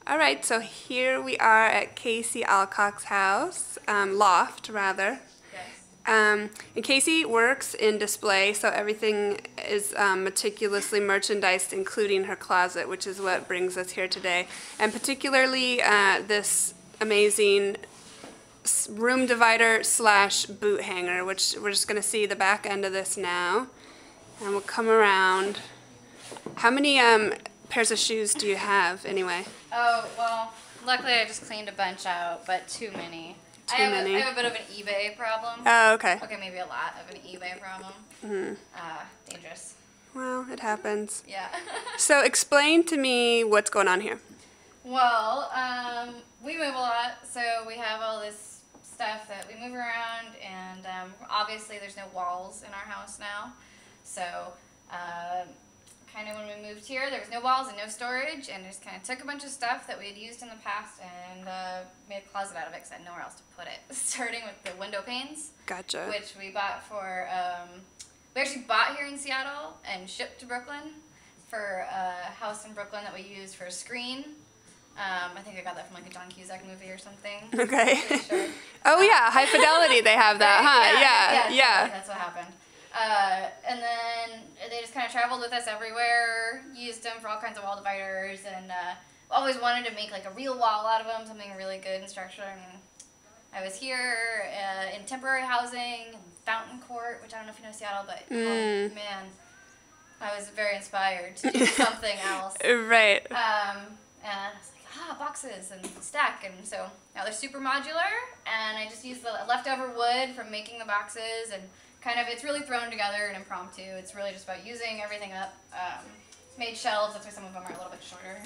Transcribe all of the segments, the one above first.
All right, so here we are at KC Alcock's house, loft rather. Yes. And Casey works in display, so everything is meticulously merchandised, including her closet, which is what brings us here today. And particularly this amazing room divider / boot hanger, which we're just going to see the back end of this now. And we'll come around. How many pairs of shoes do you have, anyway? Oh, well, luckily I just cleaned a bunch out, but too many. I have a bit of an eBay problem. Oh, okay. Okay, maybe a lot of an eBay problem. Dangerous. Well, it happens. Yeah. So explain to me what's going on here. Well, we move a lot, so we have all this stuff that we move around, and obviously there's no walls in our house now. So, kind of when we moved here, there was no walls and no storage, and just kind of took a bunch of stuff that we had used in the past and made a closet out of it because I had nowhere else to put it. Starting with the window panes. Gotcha. Which we bought for, we actually bought here in Seattle and shipped to Brooklyn for a house in Brooklyn that we used for a screen. I think I got that from like a John Cusack movie or something. Okay. Sure. Oh yeah, High Fidelity, they have that, huh? Yeah. That's what happened. And then they just kind of traveled with us everywhere, used them for all kinds of wall dividers, and always wanted to make like a real wall out of them, something really good and structured. And I was here in temporary housing, in Fountain Court, which I don't know if you know Seattle, but oh, man, I was very inspired to do something else. Right. And I was like, boxes and stack, and so now they're super modular, and I just use the leftover wood from making the boxes, and kind of, it's really thrown together and impromptu. It's really just about using everything up. Made shelves, that's why some of them are a little bit shorter.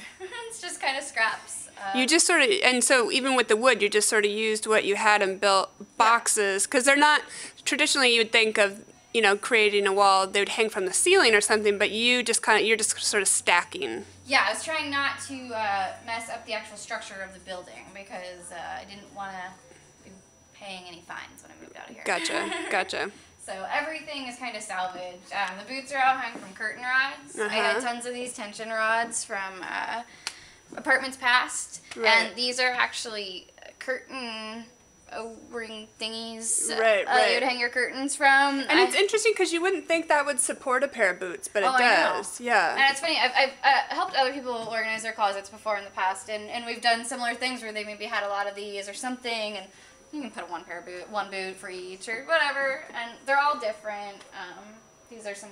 It's just kind of scraps. You just sort of, and so even with the wood, you just sort of used what you had and built boxes, because they're not, traditionally you would think of, you know, creating a wall, they would hang from the ceiling or something, but you just kind of, you're just sort of stacking. Yeah, I was trying not to mess up the actual structure of the building, because I didn't want to be paying any fines when I moved out of here. Gotcha. So everything is kind of salvaged. The boots are all hung from curtain rods. I had tons of these tension rods from apartments past. Right. And these are actually curtain O-ring thingies right. You'd hang your curtains from. And it's interesting because you wouldn't think that would support a pair of boots, but it does. Yeah. And it's funny, I've helped other people organize their closets before in the past, and we've done similar things where they maybe had a lot of these or something, and you can put one boot for each or whatever, and they're all different. These are some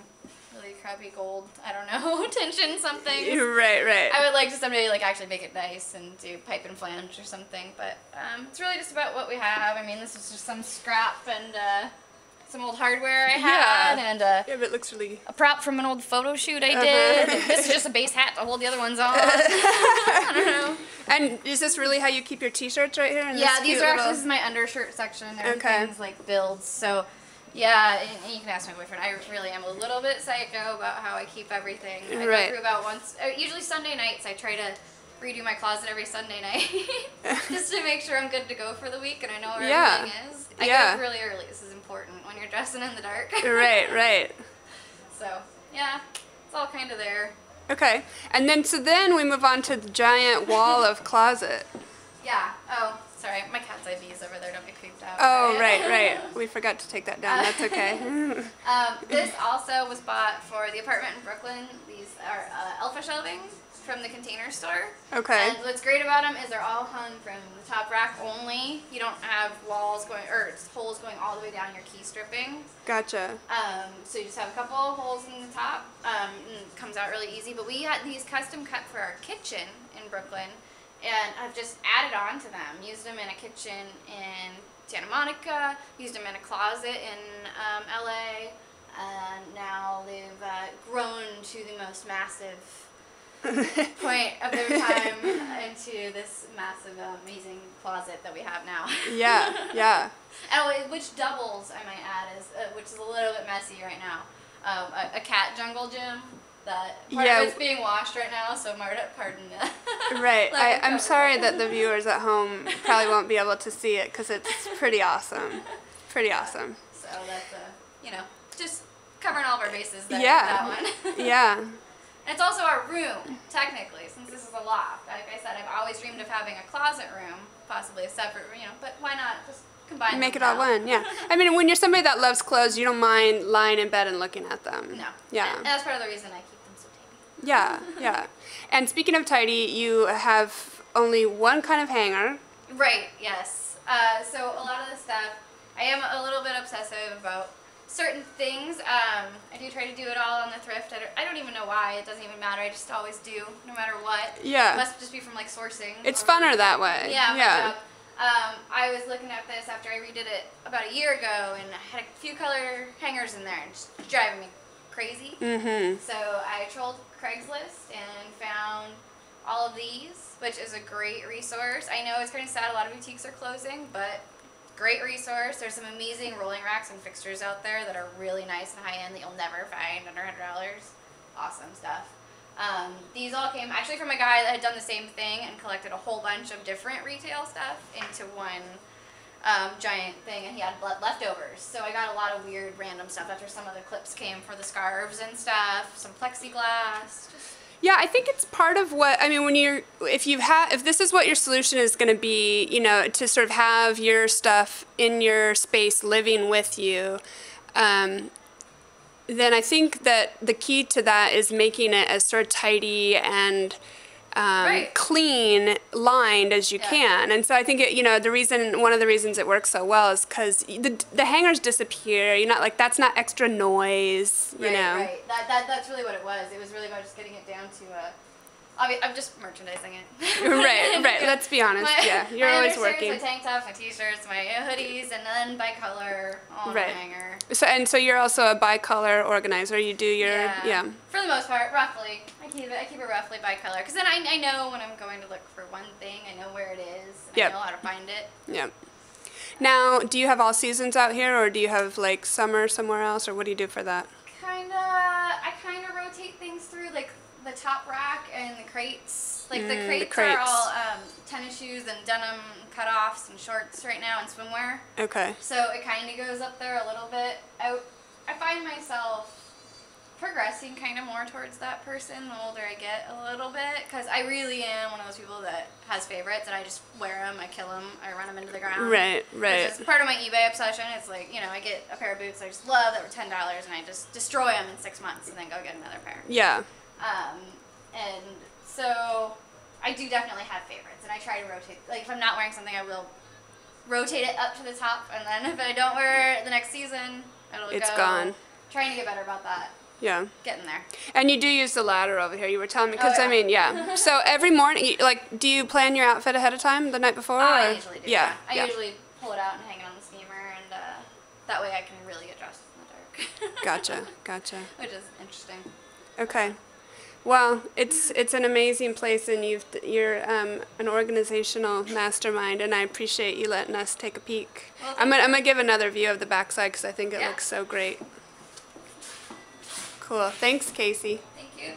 really crappy gold, I don't know, tension something. Right. I would like to someday like actually make it nice and do pipe and flange or something, but it's really just about what we have. I mean, this is just some scrap and some old hardware I had, and but it looks really a prop from an old photo shoot I did. This is just a base hat to hold the other ones on. I don't know. And is this really how you keep your t-shirts right here? Yeah, these are actually, this is my undershirt section. Everything's like builds, so yeah, and you can ask my boyfriend. I really am a little bit psycho about how I keep everything. I go through about once, usually Sunday nights, I try to redo my closet every Sunday night just to make sure I'm good to go for the week and I know where everything is. I get up really early. This is important when you're dressing in the dark. Right. So, yeah, it's all kind of there. Okay. And then, so then we move on to the giant wall of closet. Yeah. Oh, sorry. My cat's IV's over there. Don't get creeped out. Oh, right. We forgot to take that down. That's okay. This also was bought for the apartment in Brooklyn. These are Alpha shelving from the Container Store. Okay. And what's great about them is they're all hung from the top rack only. You don't have walls going, or holes going all the way down your key stripping. Gotcha. So you just have a couple of holes in the top. And it comes out really easy. But we had these custom cut for our kitchen in Brooklyn. And I've just added on to them. Used them in a kitchen in Santa Monica. Used them in a closet in LA. And now they've grown to the most massive point of their time into this massive, amazing closet that we have now. Yeah. And which doubles, I might add, is which is a little bit messy right now. A cat jungle gym. That part of it's being washed right now, so Marta, pardon that. Right. I'm sorry that the viewers at home probably won't be able to see it because it's pretty awesome. So that's just covering all of our bases there. That one. Yeah. And it's also our room, technically, since this is a loft. Like I said, I've always dreamed of having a closet room, possibly a separate, but why not just combine Make them it all now? one, yeah. I mean, when you're somebody that loves clothes, you don't mind lying in bed and looking at them. No. Yeah. And that's part of the reason I keep them so tidy. Yeah, yeah. And speaking of tidy, you have only one kind of hanger. Right, yes. So a lot of the stuff, I am a little bit obsessive about certain things. I do try to do it all on the thrift. I don't even know why. It doesn't even matter. I just always do, no matter what. Yeah. It must just be from like sourcing. It's funner that way. Yeah. I was looking at this after I redid it about a year ago, and I had a few color hangers in there, and just driving me crazy. Mm-hmm. So I trolled Craigslist and found all of these, which is a great resource. I know it's kind of sad a lot of boutiques are closing, but great resource. There's some amazing rolling racks and fixtures out there that are really nice and high-end that you'll never find under $100. Awesome stuff. These all came actually from a guy that had done the same thing and collected a whole bunch of different retail stuff into one giant thing, and he had leftovers. So I got a lot of weird random stuff after some of the clips came for the scarves and stuff, some plexiglass. Yeah, I think it's part of what, I mean, when you're, if this is what your solution is going to be, to sort of have your stuff in your space living with you, then I think that the key to that is making it as sort of tidy and clean, lined as you can. And so I think one of the reasons it works so well is because the hangers disappear. You're not like, that's not extra noise, you know. Right. That's really what it was. It was really about just getting it down to I'm just merchandising it. right. Let's be honest. You're always working. My tank tops, my t-shirts, my hoodies, and then by color on the hanger. So you're also a bi-color organizer. You do your For the most part, roughly. I keep it roughly by color, because then I know when I'm going to look for one thing, I know where it is, and I know how to find it. Yep. Now, do you have all seasons out here, or do you have like summer somewhere else, or what do you do for that? I kinda rotate things through, like the top rack and the crates. Like the crates are all tennis shoes and denim cutoffs and shorts right now and swimwear. Okay. So it kind of goes up there a little bit. I find myself progressing kind of more towards that person the older I get a little bit, because I really am one of those people that has favorites and I just wear them, I kill them, I run them into the ground. Right. Which is part of my eBay obsession. It's like, I get a pair of boots I just love that were $10 and I just destroy them in 6 months and then go get another pair. Yeah. And so I do definitely have favorites, and I try to rotate. Like if I'm not wearing something, I will rotate it up to the top, and then if I don't wear it the next season, it's gone. Trying to get better about that. Yeah. Getting there. And you do use the ladder over here. You were telling me, because I mean, So every morning, like, do you plan your outfit ahead of time the night before? I usually do. Yeah. I usually pull it out and hang it on the steamer, and that way I can really get dressed in the dark. Gotcha. Which is interesting. Okay. Well, it's an amazing place, and you're an organizational mastermind, and I appreciate you letting us take a peek. Well, I'm gonna give another view of the backside because I think it looks so great. Cool. Thanks, Casey. Thank you.